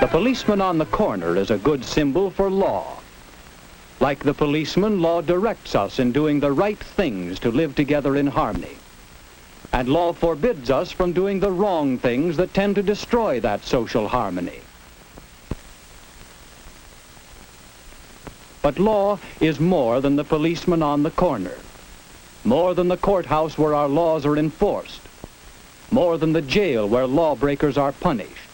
The policeman on the corner is a good symbol for law. Like the policeman, law directs us in doing the right things to live together in harmony. And law forbids us from doing the wrong things that tend to destroy that social harmony. But law is more than the policeman on the corner, more than the courthouse where our laws are enforced, more than the jail where lawbreakers are punished.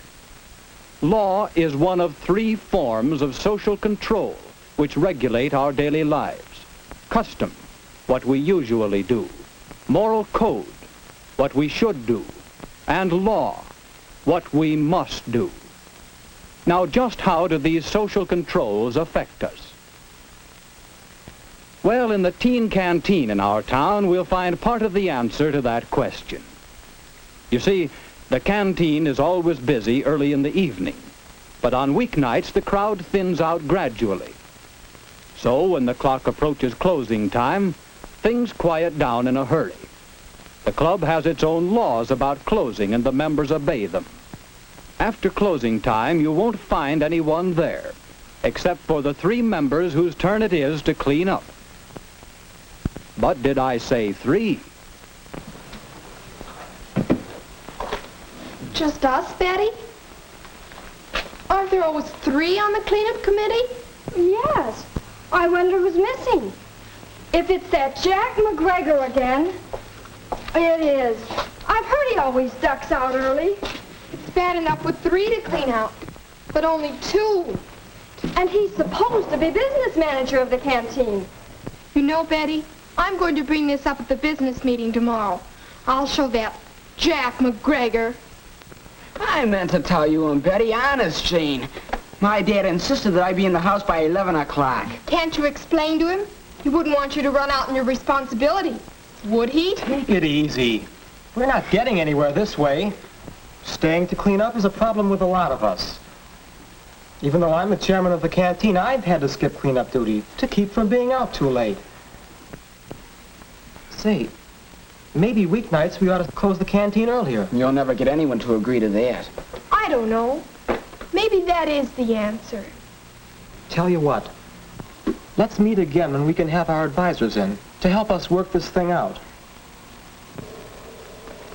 Law is one of three forms of social control which regulate our daily lives. Custom, what we usually do. Moral code, what we should do. And law, what we must do. Now, just how do these social controls affect us? Well, in the teen canteen in our town, we'll find part of the answer to that question. You see, the canteen is always busy early in the evening, but on weeknights the crowd thins out gradually. So when the clock approaches closing time, things quiet down in a hurry. The club has its own laws about closing, and the members obey them. After closing time, you won't find anyone there, except for the three members whose turn it is to clean up. But did I say three? Just us, Betty? Aren't there always three on the cleanup committee? Yes. I wonder who's missing. If it's that Jack McGregor again. It is. I've heard he always ducks out early. It's bad enough with three to clean out, but only two. And he's supposed to be business manager of the canteen. You know, Betty, I'm going to bring this up at the business meeting tomorrow. I'll show that Jack McGregor. I meant to tell you and Betty, honest, Jane. My dad insisted that I be in the house by 11 o'clock. Can't you explain to him? He wouldn't want you to run out on your responsibility, would he? Take it easy. We're not getting anywhere this way. Staying to clean up is a problem with a lot of us. Even though I'm the chairman of the canteen, I've had to skip cleanup duty to keep from being out too late. Say, maybe weeknights we ought to close the canteen earlier. You'll never get anyone to agree to that. I don't know. Maybe that is the answer. Tell you what, let's meet again when we can have our advisors in to help us work this thing out.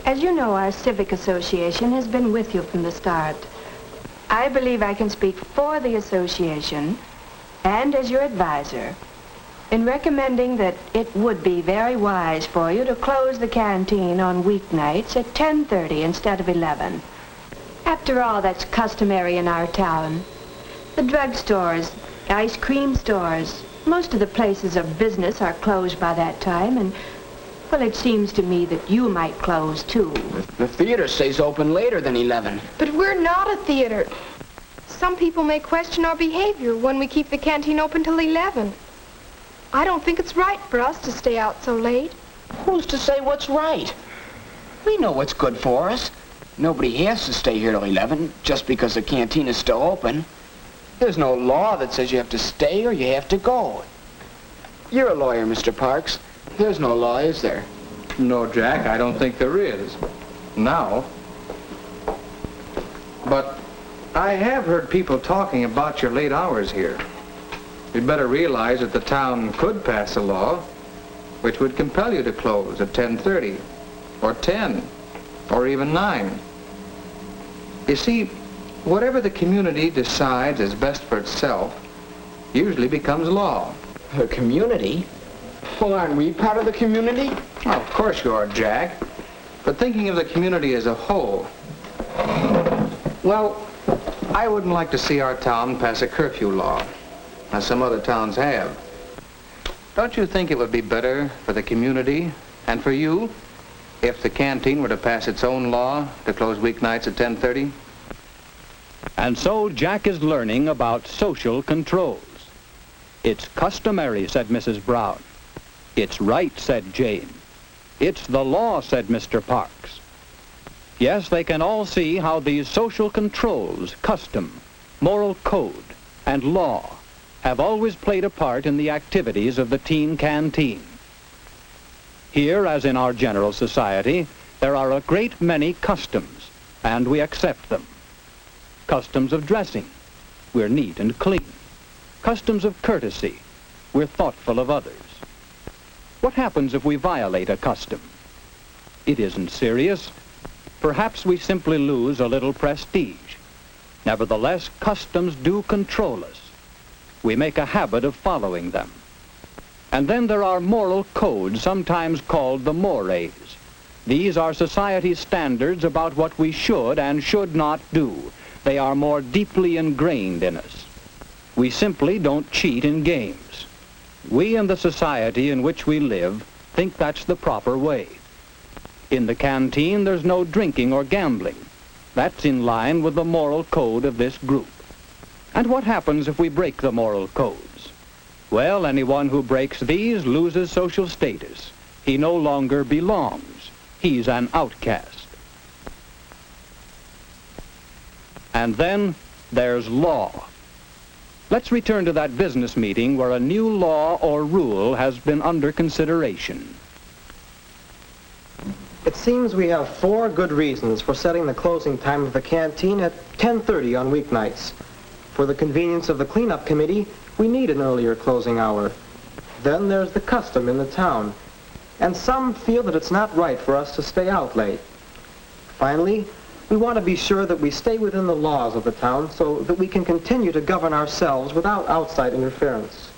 As you know, our civic association has been with you from the start. I believe I can speak for the association and as your advisor in recommending that it would be very wise for you to close the canteen on weeknights at 10:30 instead of 11. After all, that's customary in our town. The drugstores, ice cream stores, most of the places of business are closed by that time, and, well, it seems to me that you might close, too. The theater stays open later than 11. But we're not a theater. Some people may question our behavior when we keep the canteen open till 11. I don't think it's right for us to stay out so late. Who's to say what's right? We know what's good for us. Nobody has to stay here till 11 just because the canteen is still open. There's no law that says you have to stay or you have to go. You're a lawyer, Mr. Parks. There's no law, is there? No, Jack, I don't think there is. Now. But I have heard people talking about your late hours here. You'd better realize that the town could pass a law which would compel you to close at 10:30 or 10 or even 9. You see, whatever the community decides is best for itself usually becomes law. The community? Well, aren't we part of the community? Oh, of course you are, Jack. But thinking of the community as a whole, well, I wouldn't like to see our town pass a curfew law, as some other towns have. Don't you think it would be better for the community and for you if the canteen were to pass its own law to close weeknights at 10:30? And so Jack is learning about social controls. It's customary, said Mrs. Brown. It's right, said Jane. It's the law, said Mr. Parks. Yes, they can all see how these social controls, custom, moral code, and law have always played a part in the activities of the teen canteen. Here, as in our general society, there are a great many customs, and we accept them. Customs of dressing. We're neat and clean. Customs of courtesy. We're thoughtful of others. What happens if we violate a custom? It isn't serious. Perhaps we simply lose a little prestige. Nevertheless, customs do control us. We make a habit of following them. And then there are moral codes, sometimes called the mores. These are society's standards about what we should and should not do. They are more deeply ingrained in us. We simply don't cheat in games. We in the society in which we live think that's the proper way. In the canteen, there's no drinking or gambling. That's in line with the moral code of this group. And what happens if we break the moral codes? Well, anyone who breaks these loses social status. He no longer belongs. He's an outcast. And then there's law. Let's return to that business meeting where a new law or rule has been under consideration. It seems we have 4 good reasons for setting the closing time of the canteen at 10:30 on weeknights. For the convenience of the cleanup committee, we need an earlier closing hour. Then there's the custom in the town. And some feel that it's not right for us to stay out late. Finally, we want to be sure that we stay within the laws of the town so that we can continue to govern ourselves without outside interference.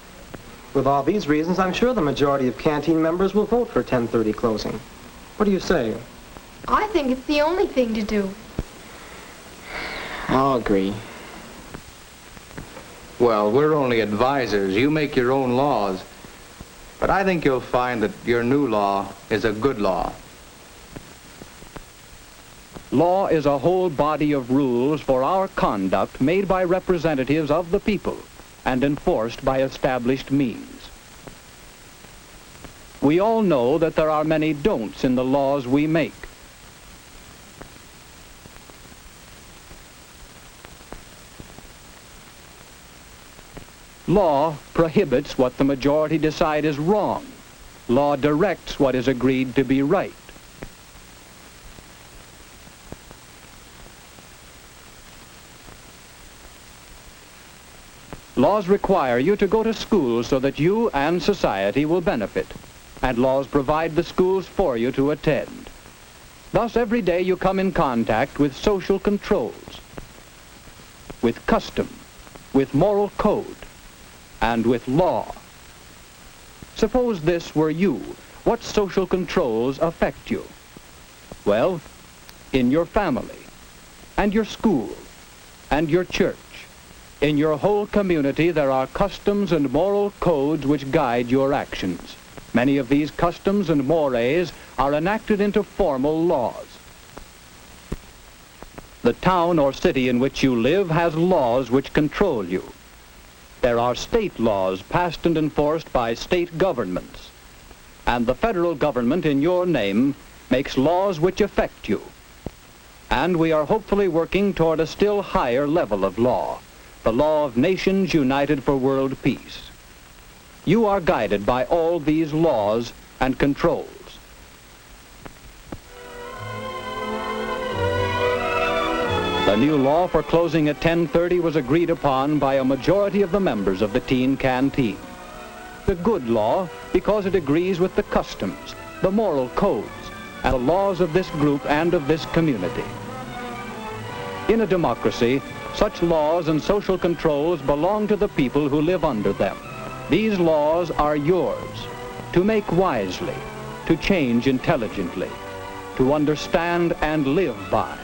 With all these reasons, I'm sure the majority of canteen members will vote for 10:30 closing. What do you say? I think it's the only thing to do. I'll agree. Well, we're only advisors. You make your own laws. But I think you'll find that your new law is a good law. Law is a whole body of rules for our conduct made by representatives of the people and enforced by established means. We all know that there are many don'ts in the laws we make. Law prohibits what the majority decide is wrong. Law directs what is agreed to be right. Laws require you to go to school so that you and society will benefit, and laws provide the schools for you to attend. Thus, every day you come in contact with social controls, with custom, with moral code, and with law. Suppose this were you. What social controls affect you? Well, in your family, and your school, and your church. In your whole community, there are customs and moral codes which guide your actions. Many of these customs and mores are enacted into formal laws. The town or city in which you live has laws which control you. There are state laws passed and enforced by state governments. And the federal government in your name makes laws which affect you. And we are hopefully working toward a still higher level of law, the law of nations united for world peace. You are guided by all these laws and controls. The new law for closing at 10:30 was agreed upon by a majority of the members of the teen canteen. A good law because it agrees with the customs, the moral codes, and the laws of this group and of this community. In a democracy, such laws and social controls belong to the people who live under them. These laws are yours, to make wisely, to change intelligently, to understand and live by.